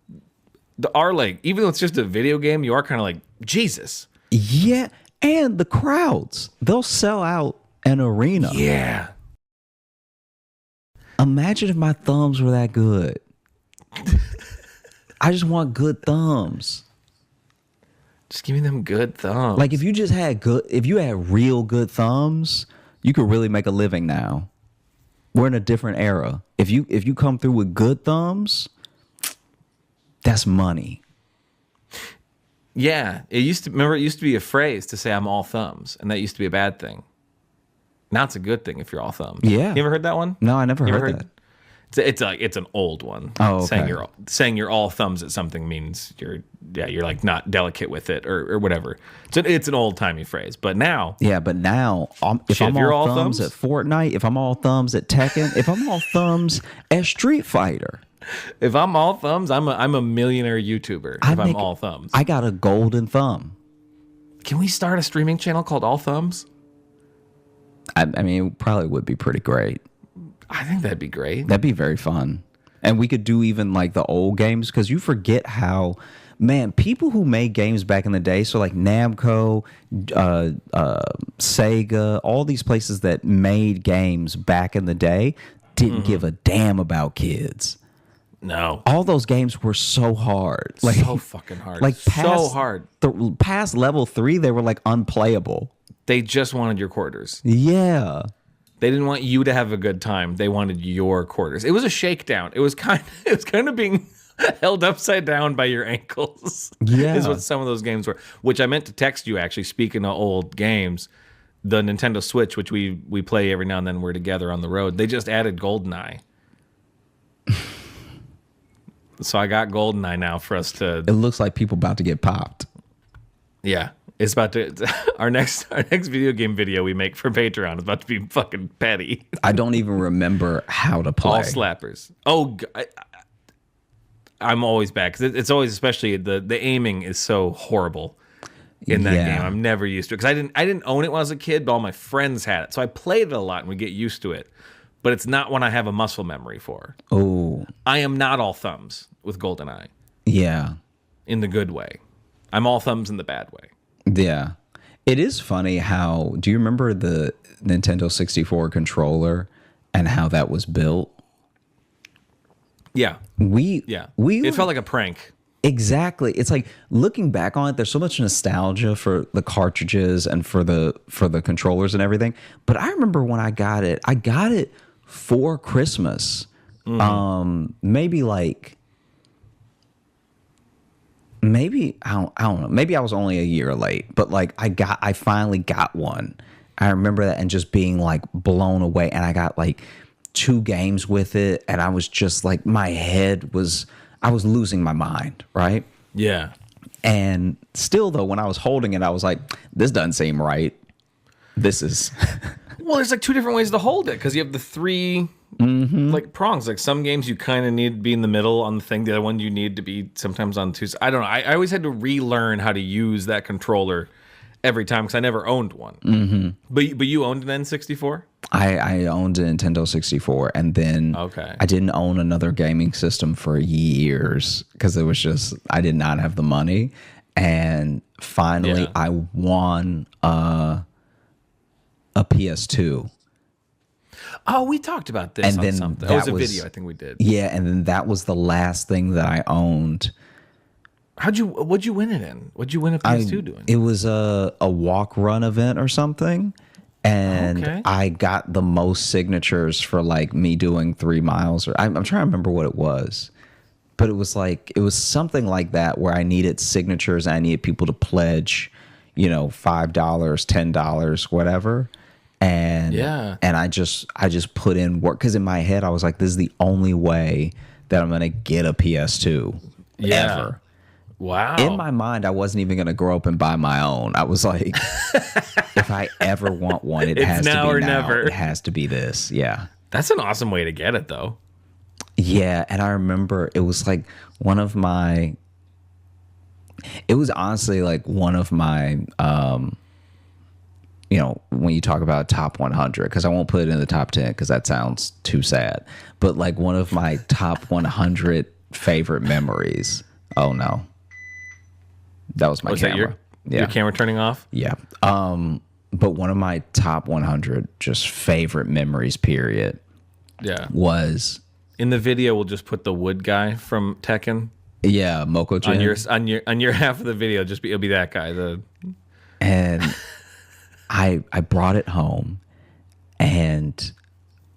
Are like, even though it's just a video game, you are kind of like, Jesus. Yeah, and the crowds, they'll sell out an arena. Yeah. Imagine if my thumbs were that good. I just want good thumbs. Just give me them good thumbs. Like if you had real good thumbs, you could really make a living now. We're in a different era. If you come through with good thumbs, that's money. Yeah, it used to be a phrase to say I'm all thumbs, and that used to be a bad thing. Now it's a good thing if you're all thumbs. Yeah. You ever heard that one? No, I never You heard ever that. It's an old one. Oh, okay. Saying you're all thumbs at something means you're like not delicate with it or whatever. It's an old timey phrase. But now, Yeah, but now if I'm you're all all thumbs thumbs? at Fortnite, if I'm all thumbs at Tekken, if I'm all thumbs at Street Fighter, if I'm all thumbs, I'm a millionaire YouTuber. If I'm all thumbs, I got a golden thumb. can we start a streaming channel called All Thumbs? I mean, it probably would be pretty great. I think that'd be great. That'd be very fun. And we could do even like the old games because you forget how, man, people who made games back in the day, so like Namco, Sega, all these places that made games back in the day didn't give a damn about kids. No, All those games were so hard. Like, so fucking hard. like so hard. Past level 3, they were like unplayable. They just wanted your quarters. Yeah. They didn't want you to have a good time. They wanted your quarters. It was a shakedown. It was kind of being held upside down by your ankles. Yeah. Is what some of those games were. Which I meant to text you actually, speaking of old games, the Nintendo Switch, which we play every now and then, we're together on the road. They just added GoldenEye. So I got GoldenEye now for us to. It looks like people about to get popped. Yeah. It's about to our next video game video we make for Patreon is about to be fucking petty. I don't even remember how to play. All slappers. Oh, I'm always bad because it's always, especially the aiming is so horrible in that game. I'm never used to it because I didn't own it when I was a kid, but all my friends had it, so I played it a lot and we get used to it. But it's not one I have a muscle memory for. Oh, I am not all thumbs with GoldenEye yeah. in the good way. I'm all thumbs in the bad way. Yeah. It is funny how, do you remember the Nintendo 64 controller and how that was built? Yeah. We It felt like a prank. Exactly. It's like looking back on it, there's so much nostalgia for the cartridges and for the controllers and everything. But I remember when I got it for Christmas. Maybe I don't know. Maybe I was only a year late, but like I finally got one. I remember that and just being like blown away. And I got like 2 games with it, and I was just like I was losing my mind, right? Yeah. And still though, when I was holding it, I was like, this doesn't seem right. This is Well, there's like 2 different ways to hold it because you have the 3 like prongs. Like some games you kind of need to be in the middle on the thing. The other one you need to be sometimes on 2. I don't know. I always had to relearn how to use that controller every time because I never owned one. But you owned an N64? I owned a Nintendo 64, and then I didn't own another gaming system for years because it was just I did not have the money. And finally, I won a PS2. Oh, we talked about this on something. That was a video I think we did. Yeah, and then that was the last thing that I owned. What'd you win it in? What'd you win a PS2 doing? It was a walk run event or something. And I got the most signatures for like me doing 3 miles, or I'm trying to remember what it was, but it was something like that where I needed signatures and I needed people to pledge, $5, $10, whatever. And I just put in work because in my head I was like, this is the only way that I'm gonna get a PS2 ever. Wow. In my mind, I wasn't even going to grow up and buy my own. I was like, if I ever want one, it has to be now. Never. It has to be this. Yeah. That's an awesome way to get it, though. Yeah. And I remember it was like it was honestly like one of my, when you talk about top 100, because I won't put it in the top 10 because that sounds too sad, but like one of my top 100 favorite memories. Oh, no. That was my camera. Your camera turning off? Yeah. But one of my top 100 just favorite memories, period. Yeah. Was in the video. We'll just put the wood guy from Tekken. Yeah, Moko-Jin. on your half of the video. It'll be that guy. And I brought it home, and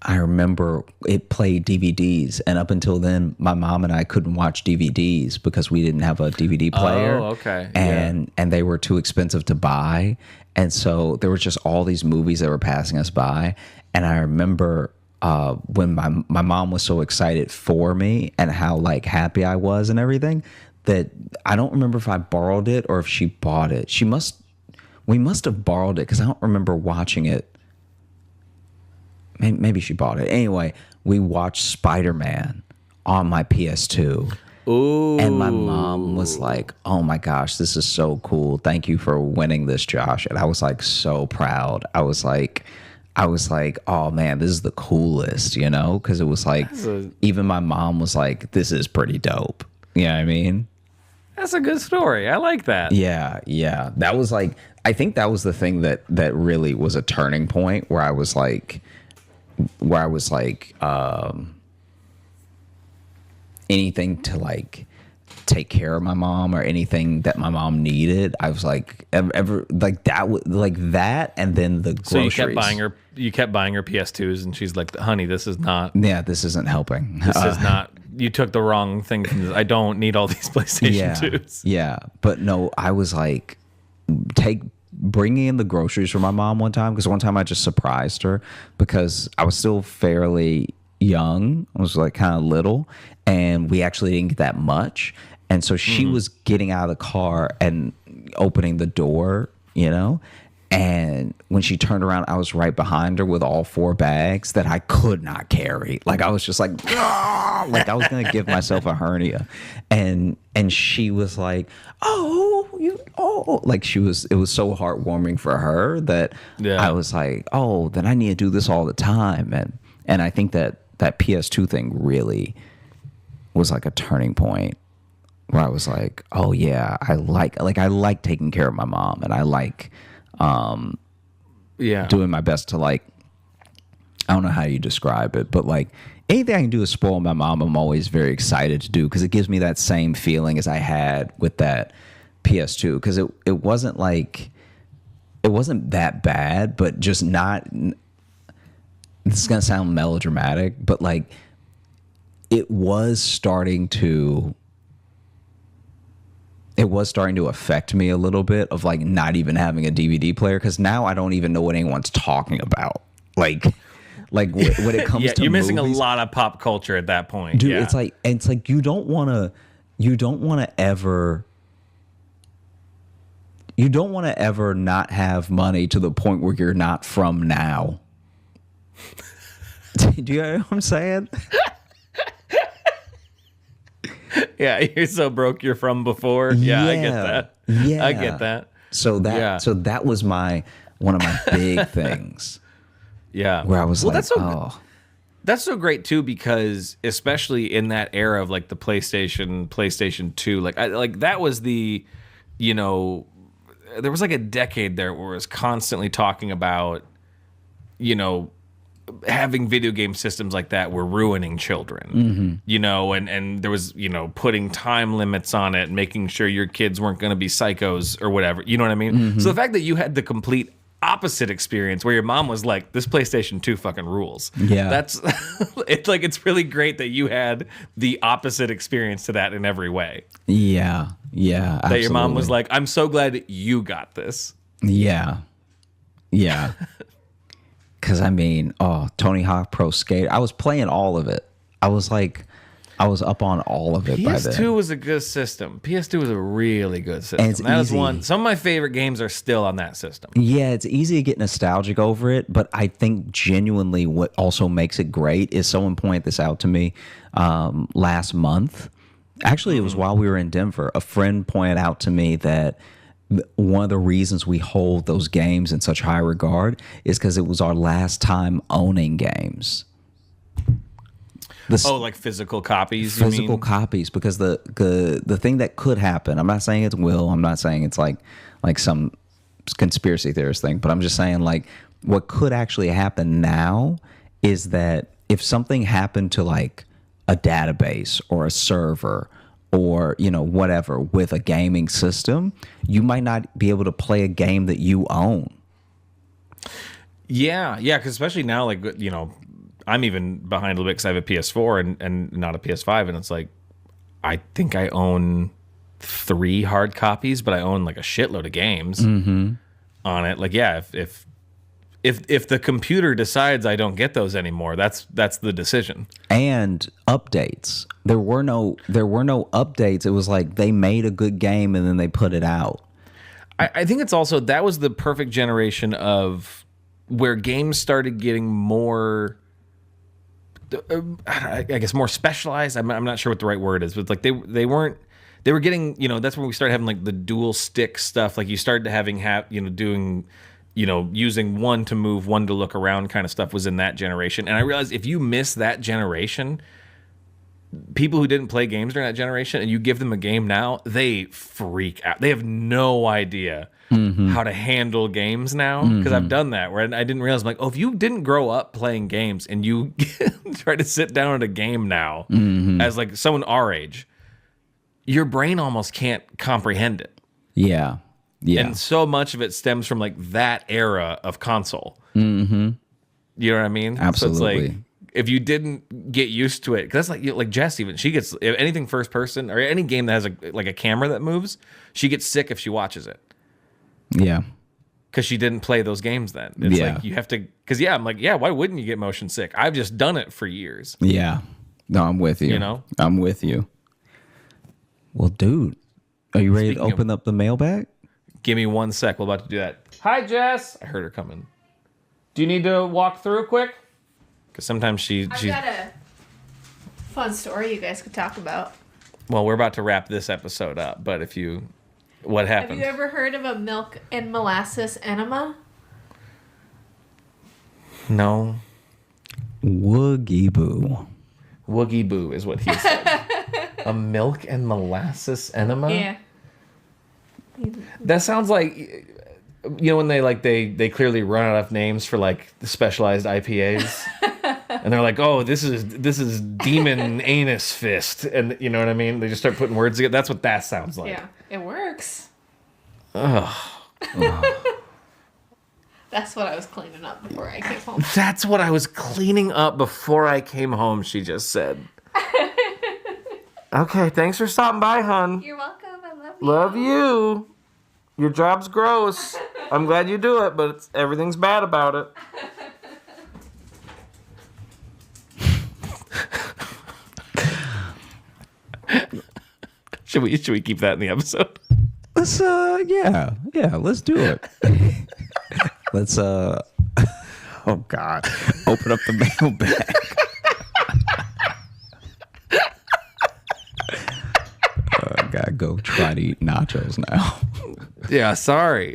I remember it played DVDs, and up until then, my mom and I couldn't watch DVDs because we didn't have a DVD player. Oh, okay. And they were too expensive to buy, and so there were just all these movies that were passing us by. And I remember when my mom was so excited for me and how like happy I was and everything, that I don't remember if I borrowed it or if she bought it. We must have borrowed it because I don't remember watching it. Maybe she bought it. Anyway, we watched Spider-Man on my PS2. Ooh. And my mom was like, "Oh my gosh, this is so cool. Thank you for winning this, Josh." And I was like so proud. I was like, "Oh man, this is the coolest," you know? Because it was like, even my mom was like, "This is pretty dope." You know what I mean? That's a good story. I like that. Yeah. That was like, I think that was the thing that really was a turning point where I was like, anything to like take care of my mom or anything that my mom needed. I was like, ever like that, like that, and then the groceries. So you kept buying her PS2s, and she's like, "Honey, this is not. Yeah, this isn't helping. This is not. You took the wrong thing from this. I don't need all these PlayStation 2s." Yeah, but no, I was like, bringing in the groceries for my mom one time, because one time I just surprised her because I was still fairly young. I was like kind of little, and we actually didn't get that much. And so she was getting out of the car and opening the door, you know, and when she turned around, I was right behind her with all 4 bags that I could not carry. Like I was just like, "Ah!" Like I was gonna give myself a hernia. And she was like, like it was so heartwarming for her that I was like, "Oh, then I need to do this all the time." And I think that PS2 thing really was like a turning point where I was like, "Oh yeah, I like taking care of my mom, and I like doing my best to like, I don't know how you describe it, but like anything I can do to spoil my mom, I'm always very excited to do because it gives me that same feeling as I had with that PS2, because it wasn't that bad, but just not. This is gonna sound melodramatic, but like it was starting to affect me a little bit of like not even having a DVD player, because now I don't even know what anyone's talking about. Like when it comes to you're missing movies, a lot of pop culture at that point, dude. It's like you don't want to ever not have money to the point where you're not from now. Do you know what I'm saying? Yeah, you're so broke you're from before. Yeah, I get that. Yeah. I get that. So that was one of my big things. Yeah. Where I was like, That's so great too, because especially in that era of like the PlayStation 2, like that was the, you know, there was like a decade there where it was constantly talking about, you know, having video game systems like that were ruining children, you know, and there was, you know, putting time limits on it, making sure your kids weren't going to be psychos or whatever. You know what I mean? So the fact that you had the complete opposite experience where your mom was like, "This PlayStation 2 fucking rules." Yeah. That's it's like, it's really great that you had the opposite experience to that in every way. Yeah. Yeah. That your mom was like, "I'm so glad you got this." Yeah. Yeah. Because I mean, Tony Hawk Pro Skater, I was playing all of it. I was up on all of it by then. PS2 was a good system. PS2 was a really good system. And it's that easy. Was one. Some of my favorite games are still on that system. Yeah, it's easy to get nostalgic over it, but I think genuinely what also makes it great is someone pointed this out to me last month. Actually, it was while we were in Denver. A friend pointed out to me that one of the reasons we hold those games in such high regard is because it was our last time owning games. Like physical copies. Physical copies, because the thing that could happen. I'm not saying it will. I'm not saying it's like some conspiracy theorist thing, but I'm just saying like what could actually happen now is that if something happened to like a database or a server or, you know, whatever with a gaming system, you might not be able to play a game that you own. Yeah, because especially now, like, you know, I'm even behind a little bit because I have a PS4 and not a PS5, and it's like I think I own 3 hard copies, but I own like a shitload of games on it. Like, yeah, if the computer decides I don't get those anymore, that's the decision. And updates. There were no updates. It was like they made a good game and then they put it out. I think it's also that was the perfect generation of where games started getting more, I guess, more specialized. I'm not sure what the right word is, but like they were getting, that's when we started having like the dual stick stuff. Like you started having doing, using one to move, one to look around kind of stuff was in that generation. And I realized if you miss that generation, people who didn't play games during that generation and you give them a game now, they freak out. They have no idea how to handle games now, because I've done that where I didn't realize, I'm like, if you didn't grow up playing games and you try to sit down at a game now as like someone our age, your brain almost can't comprehend it. Yeah. And so much of it stems from like that era of console. You know what I mean? Absolutely. So it's like, if you didn't get used to it, because that's like Jess, even she gets, if anything first person or any game that has a camera that moves, she gets sick if she watches it. Yeah. Because she didn't play those games then. It's like you have to, because I'm like, why wouldn't you get motion sick? I've just done it for years. Yeah. No, I'm with you. I'm with you. Well, dude, are you ready to open up the mailbag? Give me 1 sec. We're about to do that. Hi, Jess. I heard her coming. Do you need to walk through quick? Because sometimes she's... I've got a fun story you guys could talk about. Well, we're about to wrap this episode up, but if you... What happened? Have you ever heard of a milk and molasses enema? No. Woogie boo. Woogie boo is what he said. A milk and molasses enema? Yeah. That sounds like... when they clearly run out of names for like the specialized IPAs. And they're like, oh, this is demon anus fist. And you know what I mean? They just start putting words together. That's what that sounds like. Yeah, it works. Ugh. That's what I was cleaning up before I came home. That's what I was cleaning up before I came home, she just said. Okay, thanks for stopping by, hon. You're welcome. I love you. Love you. Your job's gross. I'm glad you do it, but everything's bad about it. Should we keep that in the episode? Let's let's do it. Let's oh God, open up the mailbag. I gotta go try to eat nachos now. Yeah, sorry.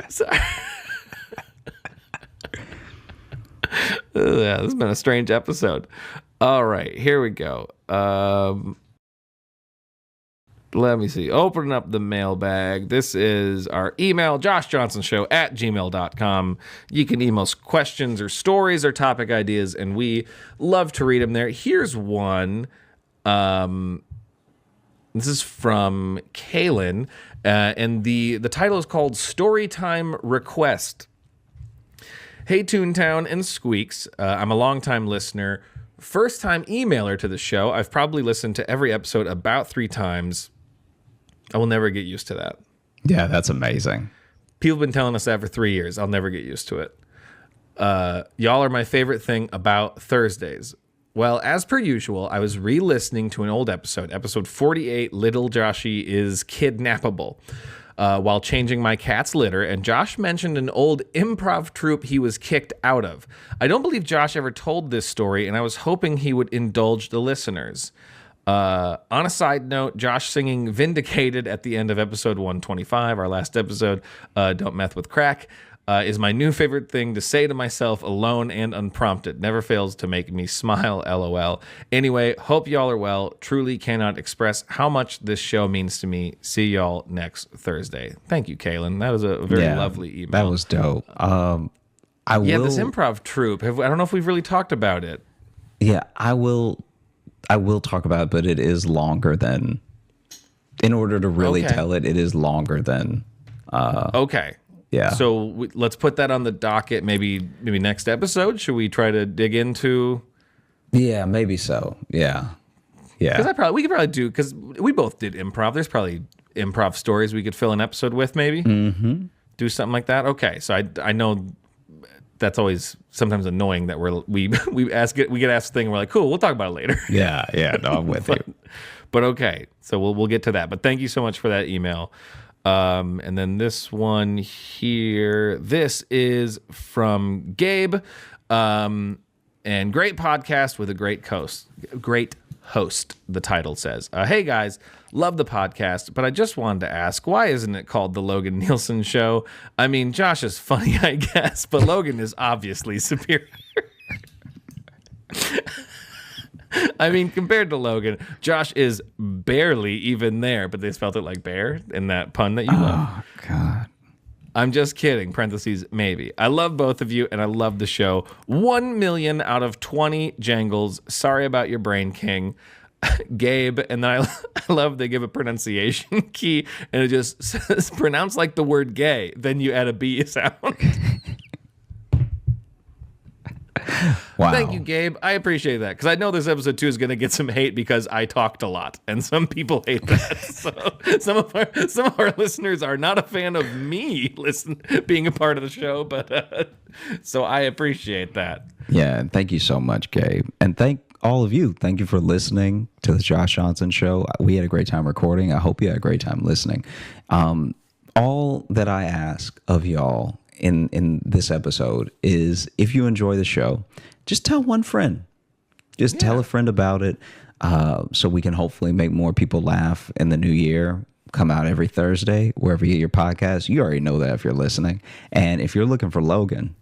Yeah, this has been a strange episode. All right, here we go. Let me see. Opening up the mailbag. This is our email, joshjohnsonshow@gmail.com. You can email us questions or stories or topic ideas, and we love to read them there. Here's one. This is from Kaylin, and the title is called Storytime Request. Hey, Toontown and Squeaks. I'm a longtime listener, first-time emailer to the show. I've probably listened to every episode about 3 times. I will never get used to that. Yeah, that's amazing. People have been telling us that for 3 years. I'll never get used to it. Y'all are my favorite thing about Thursdays. Well, as per usual, I was re-listening to an old episode 48, Little Joshy is Kidnappable, while changing my cat's litter, and Josh mentioned an old improv troupe he was kicked out of. I don't believe Josh ever told this story, and I was hoping he would indulge the listeners. On a side note, Josh singing Vindicated at the end of episode 125, our last episode, Don't Meth with Crack, is my new favorite thing to say to myself alone and unprompted. Never fails to make me smile, LOL. Anyway, hope y'all are well. Truly cannot express how much this show means to me. See y'all next Thursday. Thank you, Kaylin. That was a very lovely email. That was dope. This improv troupe. I don't know if we've really talked about it. Yeah, I will talk about it, but it is longer than, in order to really tell it, it is longer than. Okay. Yeah. So let's put that on the docket. Maybe next episode. Should we try to dig into Yeah, maybe so. Yeah. Because Yeah. we could probably do, because we both did improv. There's probably improv stories we could fill an episode with, maybe. Mm-hmm. Do something like that. Okay, so I know that's always sometimes annoying that we get asked a thing and we're like, cool, we'll talk about it later. Yeah. Yeah. No, I'm with you. But okay, so we'll get to that. But thank you so much for that email. And then this one here, this is from Gabe. And great podcast with a great host. The title says, hey guys, love the podcast, but I just wanted to ask, why isn't it called the Logan Nielsen Show? I mean, Josh is funny, I guess, but Logan is obviously superior. I mean, compared to Logan, Josh is barely even there, but they spelled it like bear in that pun that you love. Oh, God. I'm just kidding, parentheses, maybe. I love both of you, and I love the show. 1 million out of 20 jangles. Sorry about your brain, King. Gabe, and then I love they give a pronunciation key, and it just says, pronounce like the word gay. Then you add a B sound. Wow. Thank you, Gabe. I appreciate that, because I know this episode 2 is going to get some hate because I talked a lot, and some people hate that. So some of our listeners are not a fan of me being a part of the show, but so I appreciate that. Yeah, and thank you so much, Gabe. And thank all of you. Thank you for listening to the Josh Johnson Show. We had a great time recording. I hope you had a great time listening. All that I ask of y'all in this episode is, if you enjoy the show, just tell one friend. Just tell a friend about it, so we can hopefully make more people laugh in the new year. Come out every Thursday, wherever you get your podcast. You already know that if you're listening. And if you're looking for Logan,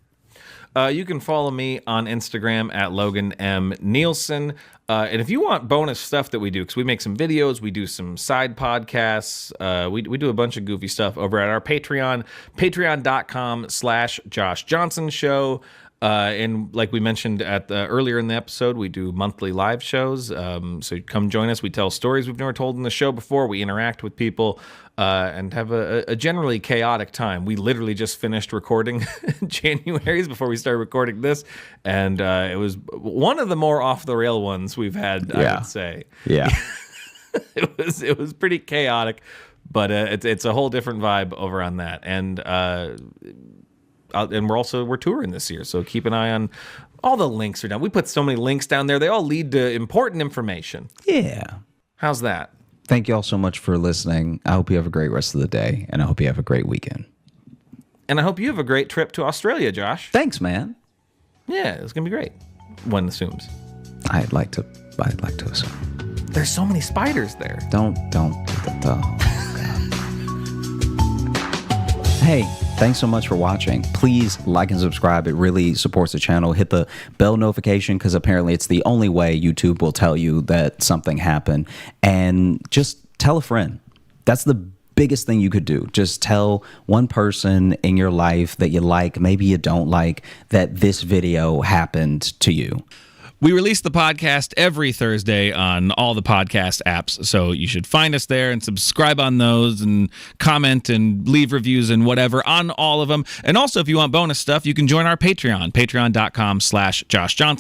you can follow me on Instagram at Logan M. Nielsen. And if you want bonus stuff that we do, because we make some videos, we do some side podcasts, we do a bunch of goofy stuff over at our Patreon, patreon.com/Josh Johnson Show. And like we mentioned earlier in the episode, we do monthly live shows. So come join us. We tell stories we've never told in the show before. We interact with people and have a generally chaotic time. We literally just finished recording January's before we started recording this. And it was one of the more off the rail ones we've had, I would say. yeah. It was pretty chaotic, but it's a whole different vibe over on that. And we're touring this year, so keep an eye on all the links are down. We put so many links down there. They all lead to important information. Yeah. How's that? Thank you all so much for listening. I hope you have a great rest of the day, and I hope you have a great weekend. And I hope you have a great trip to Australia, Josh. Thanks, man. Yeah, it's gonna be great. One assumes. I'd like to assume. There's so many spiders there. Don't. Hey, thanks so much for watching. Please like and subscribe. It really supports the channel. Hit the bell notification, because apparently it's the only way YouTube will tell you that something happened. And just tell a friend. That's the biggest thing you could do. Just tell one person in your life that you like, maybe you don't like, that this video happened to you. We release the podcast every Thursday on all the podcast apps, so you should find us there and subscribe on those and comment and leave reviews and whatever on all of them. And also, if you want bonus stuff, you can join our Patreon, patreon.com/Josh Johnson.